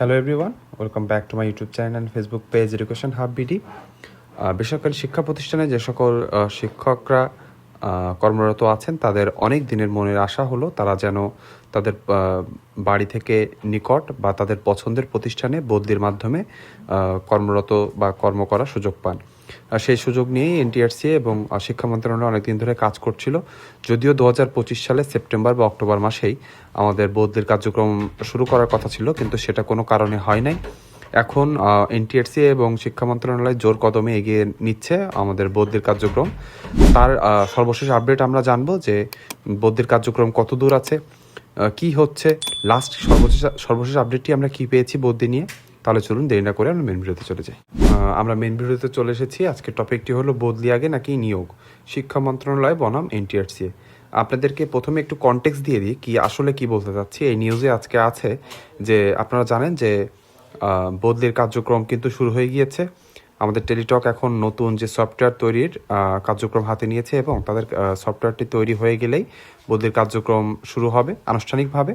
Hello everyone, welcome back to my YouTube channel and Facebook page education hub BD. বেসরকারি শিক্ষা প্রতিষ্ঠানে যে সকল শিক্ষকরা কর্মরত আছেন তাদের অনেক দিনের মনের আশা হলো তারা যেন তাদের বাড়ি থেকে নিকট বা তাদের পছন্দের প্রতিষ্ঠানে বদলির মাধ্যমে কর্মরত বা কর্ম করার সুযোগ পান। সেই সুযোগ নিয়েই এনটিআরসি এবং শিক্ষা মন্ত্রণালয় অনেকদিন ধরে কাজ করছিল। যদিও 2025 সালে সেপ্টেম্বর বা অক্টোবর মাসেই আমাদের বদলির কার্যক্রম শুরু করার কথা ছিল, কিন্তু সেটা কোনো কারণে হয় নাই। এখন এনটিআরসি এবং শিক্ষা মন্ত্রণালয় জোর কদমে এগিয়ে নিচ্ছে আমাদের বদলির কার্যক্রম। তার সর্বশেষ আপডেট আমরা জানবো যে বদলির কার্যক্রম কত দূর আছে, কি হচ্ছে, সর্বশেষ আপডেটটি আমরা কি পেয়েছি বদলি নিয়ে। তাহলে চলুন দেরি না করে আমরা মেন ভিডিওতে চলে যাই। আমরা মেন ভিডিওতে চলে এসেছি। আজকের টপিকটি হলো বদলি আগে নাকি নিয়োগ, শিক্ষা মন্ত্রণালয় বনাম এনটিআরসি। আপনাদেরকে প্রথমে একটু কনটেক্সট দিয়ে দিই কি আসলে কি বলতে চাচ্ছি। এই নিউজে আজকে আছে যে আপনারা জানেন যে বদলির কার্যক্রম কিন্তু শুরু হয়ে গিয়েছে। আমাদের টেলিটক এখন নতুন যে সফটওয়্যার তৈরির কার্যক্রম হাতে নিয়েছে এবং তাদের সফটওয়্যারটি তৈরি হয়ে গেলেই বদলির কার্যক্রম শুরু হবে আনুষ্ঠানিকভাবে।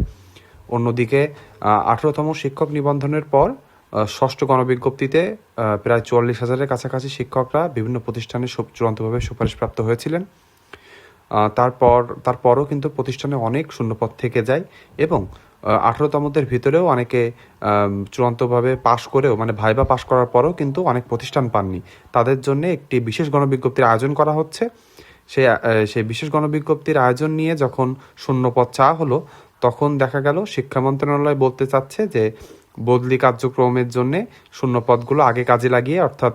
অন্যদিকে 18তম শিক্ষক নিবন্ধনের পর ষষ্ঠ গণবিজ্ঞপ্তিতে প্রায় 44,000-এর কাছাকাছি শিক্ষকরা বিভিন্ন প্রতিষ্ঠানে চূড়ান্তভাবে সুপারিশপ্রাপ্ত হয়েছিলেন। তারপরও কিন্তু প্রতিষ্ঠানে অনেক শূন্যপদ থেকে যায় এবং 18তমদের ভিতরেও অনেকে চূড়ান্তভাবে পাশ করেও মানে ভাইবা পাশ করার পরেও কিন্তু অনেক প্রতিষ্ঠান পাননি। তাদের জন্য একটি বিশেষ গণবিজ্ঞপ্তির আয়োজন করা হচ্ছে। সেই বিশেষ গণবিজ্ঞপ্তির আয়োজন নিয়ে যখন শূন্যপদ চাওয়া হলো তখন দেখা গেল শিক্ষা মন্ত্রণালয় বলতে চাচ্ছে যে বদলি কার্যক্রমের জন্য শূন্যপদগুলো আগে কাজে লাগিয়ে, অর্থাৎ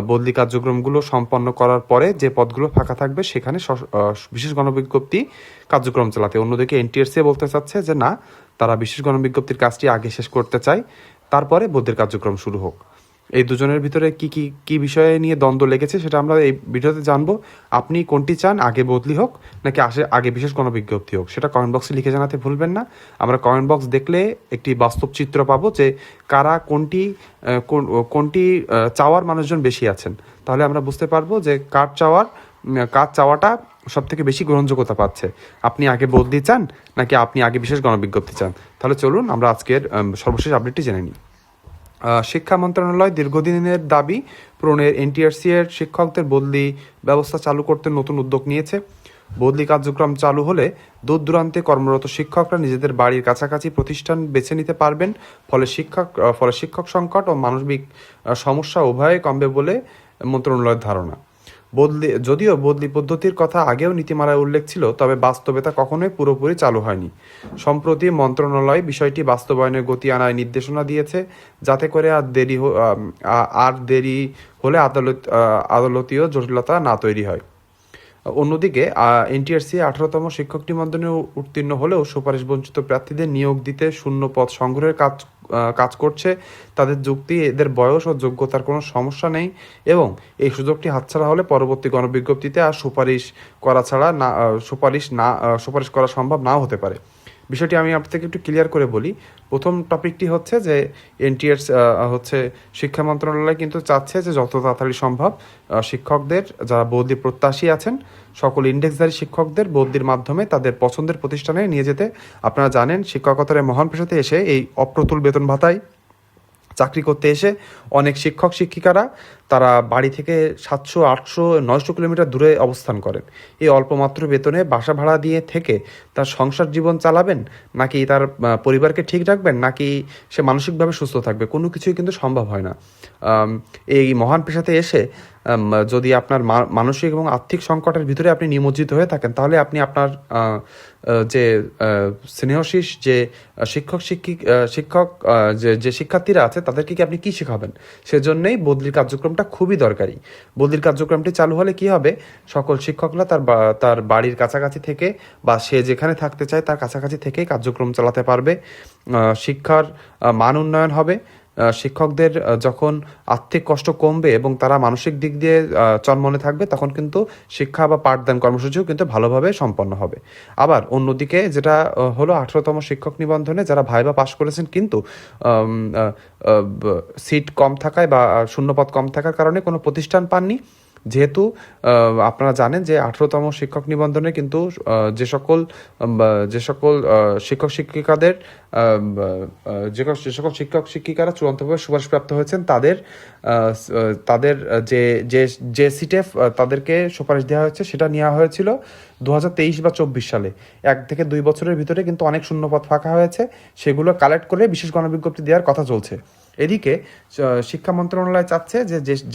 বদলি কার্যক্রমগুলো সম্পন্ন করার পরে যে পদগুলো ফাঁকা থাকবে সেখানে বিশেষ গণবিজ্ঞপ্তি কার্যক্রম চালাতে। অন্যদিকে এনটিআরসি বলতে চাচ্ছে যে না, তারা বিশেষ গণবিজ্ঞপ্তির কাজটি আগে শেষ করতে চায়, তারপরে বদলির কার্যক্রম শুরু হোক। এই দুজনের ভিতরে কি বিষয়ে নিয়ে দ্বন্দ্ব লেগেছে সেটা আমরা এই ভিডিওতে জানবো। আপনি কোনটি চান, আগে বদলি হোক নাকি আগে বিশেষ গণবিজ্ঞপ্তি হোক, সেটা কমেন্ট বক্সে লিখে জানাতে ভুলবেন না। আমরা কমেন্ট বক্স দেখলে একটি বাস্তব চিত্র পাবো যে কারা কোনটি চাওয়ার মানুষজন বেশি আছেন। তাহলে আমরা বুঝতে পারবো যে কার চাওয়াটা সব থেকে বেশি গ্রহণযোগ্যতা পাচ্ছে। আপনি আগে বদলি চান নাকি আপনি আগে বিশেষ গণবিজ্ঞপ্তি চান? তাহলে চলুন আমরা আজকের সর্বশেষ আপডেটটি জেনে নিই। শিক্ষা মন্ত্রণালয় দীর্ঘদিনের দাবি পূরণের এনটিআরসি এর শিক্ষকদের বদলি ব্যবস্থা চালু করতে নতুন উদ্যোগ নিয়েছে। বদলি কার্যক্রম চালু হলে দূর দূরান্তে কর্মরত শিক্ষকরা নিজেদের বাড়ির কাছাকাছি প্রতিষ্ঠান বেছে নিতে পারবেন। ফলে শিক্ষক সংকট ও মানবিক সমস্যা উভয়ই কমবে বলে মন্ত্রণালয়ের ধারণা। যদিও বদলি পদ্ধতির কথা আগেও নীতিমালায় উল্লেখ ছিল, তবে বাস্তবে তা কখনোই পুরোপুরি চালু হয়নি। সম্প্রতি মন্ত্রণালয় বিষয়টি বাস্তবায়নের গতি আনায় নির্দেশনা দিয়েছে, যাতে করে আর দেরি হলে আদালতীয় জটিলতা না তৈরি হয়। অন্যদিকে এনটিআরসি 18তম শিক্ষক নিবন্ধনে উত্তীর্ণ হলেও সুপারিশ বঞ্চিত প্রার্থীদের নিয়োগ দিতে শূন্য পদ সংগ্রহের কাজ করছে। তাদের যুক্তি, এদের বয়স ও যোগ্যতার কোনো সমস্যা নেই এবং এই সুযোগটি হাতছাড়া হলে পরবর্তী গণবিজ্ঞপ্তিতে আর সুপারিশ করা সম্ভব নাও হতে পারে। বিষয়টি আমি আপনাকে একটু ক্লিয়ার করে বলি। প্রথম টপিকটি হচ্ছে যে শিক্ষা মন্ত্রণালয় কিন্তু চাচ্ছে যে যত তাড়াতাড়ি সম্ভব শিক্ষকদের যারা বদলি প্রত্যাশী আছেন সকল ইন্ডেক্সধারী শিক্ষকদের বদলির মাধ্যমে তাদের পছন্দের প্রতিষ্ঠানে নিয়ে যেতে। আপনারা জানেন শিক্ষকতার মহান পেশাতে এসে এই অপ্রতুল বেতন ভাতায় চাকরি করতে এসে অনেক শিক্ষক শিক্ষিকারা তারা বাড়ি থেকে 700, 800, 900 কিলোমিটার দূরে অবস্থান করেন। এই অল্পমাত্র বেতনে বাসা ভাড়া দিয়ে থেকে তার সংসার জীবন চালাবেন, নাকি তার পরিবারকে ঠিক রাখবেন, নাকি সে মানসিকভাবে সুস্থ থাকবে, কোনো কিছুই কিন্তু সম্ভব হয় না। এই মহান পেশাতে এসে যদি আপনার মানসিক এবং আর্থিক সংকটের ভিতরে আপনি নিমজ্জিত হয়ে থাকেন, তাহলে আপনি আপনার যে স্নেহশীষ যে যে শিক্ষার্থীরা আছে তাদেরকে কি আপনি কি শেখাবেন? সেজন্যই বদলির কার্যক্রমটা খুবই দরকারি। বদলির কার্যক্রমটি চালু হলে কি হবে, সকল শিক্ষকরা তার বাড়ির কাছাকাছি থেকে বা সে যেখানে থাকতে চায় তার কাছাকাছি থেকেই কার্যক্রম চালাতে পারবে। শিক্ষার মান উন্নয়ন হবে। শিক্ষকদের যখন আর্থিক কষ্ট কমবে এবং তারা মানসিক দিক দিয়ে চনমনে থাকবে, তখন কিন্তু শিক্ষা বা পাঠদান কর্মসূচিও কিন্তু ভালোভাবে সম্পন্ন হবে। আবার অন্যদিকে যেটা হলো 18তম শিক্ষক নিবন্ধনে যারা ভাইবা পাশ করেছেন কিন্তু সিট কম থাকায় বা শূন্যপদ কম থাকার কারণে কোনো প্রতিষ্ঠান পাননি, যেহেতু আপনারা জানেন যে 18তম শিক্ষক নিবন্ধনে কিন্তু যে সকল শিক্ষক শিক্ষিকাদের যে সকল শিক্ষক শিক্ষিকারা চূড়ান্তভাবে সুপারিশপ্রাপ্ত হয়েছেন তাদের যে যে যে সিটে তাদেরকে সুপারিশ দেওয়া হয়েছে সেটা নেওয়া হয়েছিল 2023 বা 24 সালে। 1 থেকে 2 বছরের ভিতরে কিন্তু অনেক শূন্যপদ ফাঁকা হয়েছে, সেগুলো কালেক্ট করে বিশেষ গণবিজ্ঞপ্তি দেওয়ার কথা চলছে। এদিকে শিক্ষা মন্ত্রণালয় চাচ্ছে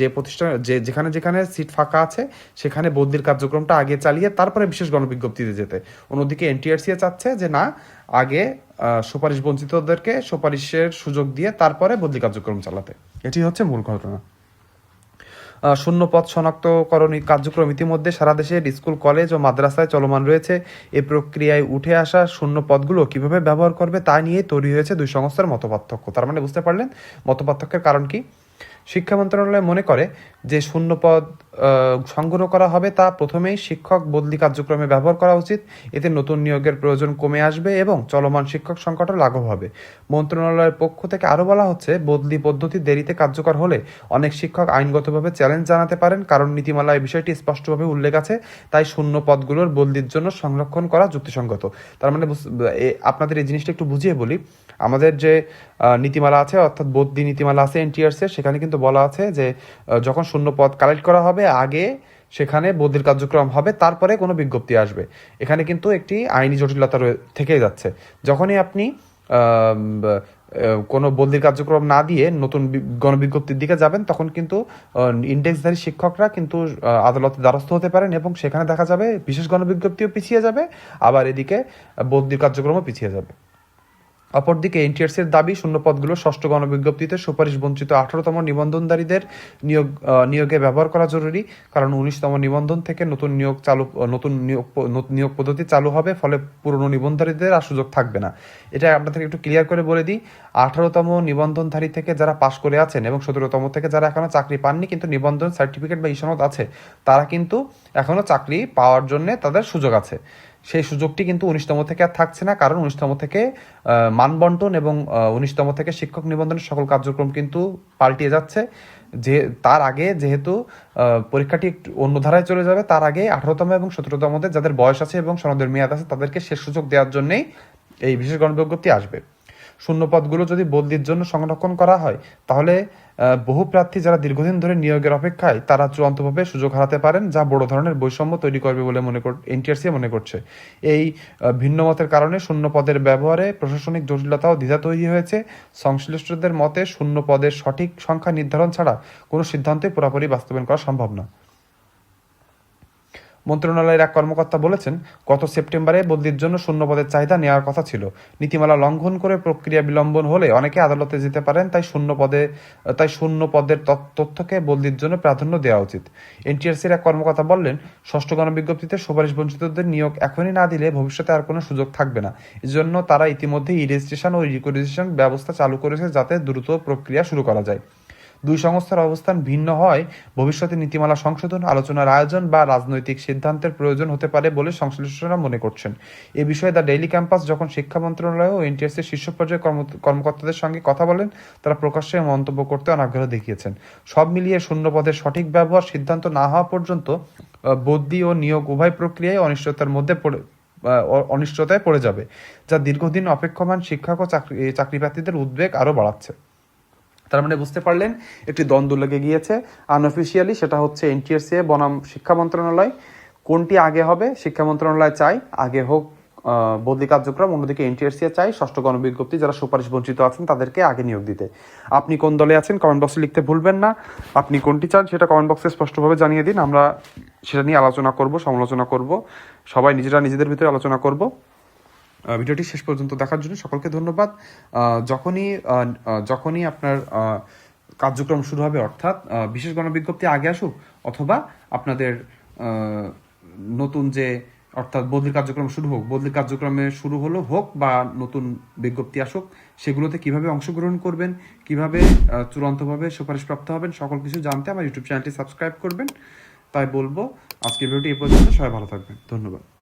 যে প্রতিষ্ঠান যেখানে যেখানে সিট ফাঁকা আছে সেখানে বদলির কার্যক্রমটা আগে চালিয়ে তারপরে বিশেষ গণবিজ্ঞপ্তিতে যেতে। অন্যদিকে এনটিআরসি চাচ্ছে যে না, আগে সুপারিশ বঞ্চিতদেরকে সুপারিশের সুযোগ দিয়ে তারপরে বদলি কার্যক্রম চালাতে। এটি হচ্ছে মূল ঘটনা। শূন্যপদ শনাক্তকরণ কার্যক্রম ইতিমধ্যে সারা দেশের স্কুল, কলেজ ও মাদ্রাসায় চলমান রয়েছে। এই প্রক্রিয়ায় উঠে আসা শূন্য পদগুলো কিভাবে ব্যবহার করবে তা নিয়ে তৈরি হয়েছে দুই সংস্থার মতপার্থক্য। তার মানে বুঝতে পারলেন মতপার্থক্যের কারণ কি? শিক্ষা মন্ত্রণালয় মনে করে যে শূন্যপদ সংগ্রহ করা হবে তা প্রথমেই শিক্ষক বদলি কার্যক্রমে ব্যবহার করা উচিত। এতে নতুন নিয়োগের প্রয়োজন কমে আসবে এবং চলমান শিক্ষক সংকটও লাঘব হবে। মন্ত্রণালয়ের পক্ষ থেকে আরও বলা হচ্ছে, বদলি পদ্ধতি দেরিতে কার্যকর হলে অনেক শিক্ষক আইনগতভাবে চ্যালেঞ্জ জানাতে পারেন, কারণ নীতিমালায় বিষয়টি স্পষ্টভাবে উল্লেখ আছে। তাই শূন্য পদগুলোর বদলির জন্য সংরক্ষণ করা যুক্তিসঙ্গত। তার মানে আপনাদের এই জিনিসটা একটু বুঝিয়ে বলি। আমাদের যে নীতিমালা আছে, অর্থাৎ বদলি নীতিমালা আছে এনটিআরসি, সেখানে কিন্তু বলা আছে যে যখন শূন্য পদ কালেক্ট করা হবে আগে সেখানে বদলির কার্যক্রম হবে, তারপরে কোনো বিজ্ঞপ্তি আসবে। এখানে কিন্তু একটি আইনি জটিলতা থেকে যাচ্ছে। যখনই আপনি কোনো বদলির কার্যক্রম না দিয়ে নতুন গণবিজ্ঞপ্তির দিকে যাবেন, তখন কিন্তু ইন্ডেক্সধারী শিক্ষকরা কিন্তু আদালতে দ্বারস্থ হতে পারেন এবং সেখানে দেখা যাবে বিশেষ গণবিজ্ঞপ্তিও পিছিয়ে যাবে, আবার এদিকে বদলির কার্যক্রমও পিছিয়ে যাবে। অপরদিকে এনটিআরসির দাবি, শূন্যপদগুলো ষষ্ঠ গণবিজ্ঞপ্তিতে সুপারিশ বঞ্চিত 18তম নিবন্ধনধারীদের নিয়োগে ব্যবহার করা জরুরি, কারণ 19তম নিবন্ধন থেকে নতুন নিয়োগ পদ্ধতি চালু হবে, ফলে পুরনো নিবন্ধনধারীদের আর সুযোগ থাকবে না। এটা আপনাদের একটু ক্লিয়ার করে বলে দিই। 18তম নিবন্ধনধারী থেকে যারা পাশ করে আছেন এবং 17তম থেকে যারা এখনো চাকরি পাননি কিন্তু নিবন্ধন সার্টিফিকেট বা ইসনদ আছে, তারা কিন্তু এখনো চাকরি পাওয়ার জন্য তাদের সুযোগ আছে। সেই সুযোগটি কিন্তু 19তম থেকে আর থাকছে না, কারণ 19তম থেকে মানবন্টন এবং 19তম থেকে শিক্ষক নিবন্ধনের সকল কার্যক্রম কিন্তু পাল্টিয়ে যাচ্ছে। যে তার আগে যেহেতু পরীক্ষাটি একটু অন্য ধারায় চলে যাবে, তার আগে 18তম এবং 17তম যাদের বয়স আছে এবং সনদের মেয়াদ আছে তাদেরকে শেষ সুযোগ দেওয়ার জন্যই এই বিশেষ গণবিজ্ঞপ্তি আসবে। শূন্যপদগুলো যদি বদলির জন্য সংরক্ষণ করা হয়, তাহলে বহু প্রার্থী যারা দীর্ঘদিন ধরে নিয়োগের অপেক্ষায় তারা চূড়ান্তভাবে সুযোগ হারাতে পারেন, যা বড় ধরনের বৈষম্য তৈরি করবে বলে এনটিআরসি মনে করছে। এই ভিন্ন মতের কারণে শূন্য পদের ব্যবহারে প্রশাসনিক জটিলতা ও দ্বিধা তৈরি হয়েছে। সংশ্লিষ্টদের মতে শূন্য পদের সঠিক সংখ্যা নির্ধারণ ছাড়া কোনো সিদ্ধান্তই পুরোপুরি বাস্তবায়ন করা সম্ভব না। মন্ত্রণালয়ের এক কর্মকর্তা বলেছেন, গত সেপ্টেম্বরে বদলির জন্য শূন্যপদের চাহিদা নেওয়ার কথা ছিল। নীতিমালা লঙ্ঘন করে প্রক্রিয়া বিলম্বন হলে অনেকে আদালতে যেতে পারেন, তাই শূন্য পদের তথ্যকে বদলির জন্য প্রাধান্য দেওয়া উচিত। এনটিআরসির এক কর্মকর্তা বললেন, ষষ্ঠ গণবিজ্ঞপ্তিতে সুপারিশ বঞ্চিতদের নিয়োগ এখনই না দিলে ভবিষ্যতে আর কোনো সুযোগ থাকবে না। এজন্য তারা ইতিমধ্যে ই-রেজিস্ট্রেশন ও রিকোয়েজিশন ব্যবস্থা চালু করেছে, যাতে দ্রুত প্রক্রিয়া শুরু করা যায়। দুই সংস্থার অবস্থান ভিন্ন হয় ভবিষ্যতে নীতিমালা সংশোধন, আলোচনার আয়োজন বা রাজনৈতিক সিদ্ধান্তের প্রয়োজন হতে পারে বলে সংশ্লিষ্টরা মনে করছেন। এ বিষয়ে দ্য ডেইলি ক্যাম্পাস যখন শিক্ষা মন্ত্রণালয় ও এনটিআরসির শীর্ষ পর্যায়ের কর্মকর্তাদের সঙ্গে কথা বলেন, তারা প্রকাশ্যে মন্তব্য করতে অনাগ্রহ দেখিয়েছেন। সব মিলিয়ে শূন্য পদের সঠিক ব্যবহার সিদ্ধান্ত না হওয়া পর্যন্ত বদলি ও নিয়োগ উভয় প্রক্রিয়ায় অনিশ্চয়তায় পড়ে যাবে, যা দীর্ঘদিন অপেক্ষমান শিক্ষক ও চাকরি প্রার্থীদের উদ্বেগ আরও বাড়াচ্ছে। তার মানে বুঝতে পারলেন, একটি দ্বন্দ্ব লেগে গিয়েছে আনঅফিসিয়ালি, সেটা হচ্ছে এনটিআরসি বনাম শিক্ষা মন্ত্রণালয়। কোনটি আগে হবে? শিক্ষা মন্ত্রণালয় চাই আগে হোক বদলি কার্যক্রম, অন্যদিকে এনটিআরসি চাই ষষ্ঠ গণবিজ্ঞপ্তি যারা সুপারিশ বঞ্চিত আছেন তাদেরকে আগে নিয়োগ দিতে। আপনি কোন দলে আছেন কমেন্ট বক্সে লিখতে ভুলবেন না। আপনি কোনটি চান সেটা কমেন্ট বক্সে স্পষ্টভাবে জানিয়ে দিন, আমরা সেটা নিয়ে আলোচনা করব, সমালোচনা করব, সবাই নিজেদের ভিতরে আলোচনা করব। ভিডিওটি শেষ পর্যন্ত দেখার জন্য সকলকে ধন্যবাদ। যখনই আপনার কার্যক্রম শুরু হবে, অর্থাৎ বিশেষ গণবিজ্ঞপ্তি আগে আসুক অথবা আপনাদের নতুন যে অর্থাৎ বদলির কার্যক্রম শুরু হোক, বদলির কার্যক্রমে শুরু হোক বা নতুন বিজ্ঞপ্তি আসুক, সেগুলোতে কিভাবে অংশগ্রহণ করবেন, কিভাবে চূড়ান্তভাবে সুপারিশপ্রাপ্ত হবেন, সকল কিছু জানতে আমার ইউটিউব চ্যানেলটি সাবস্ক্রাইব করবেন। তাই বলবো আজকের ভিডিওটি এই পর্যন্ত। সবাই ভালো থাকবেন, ধন্যবাদ।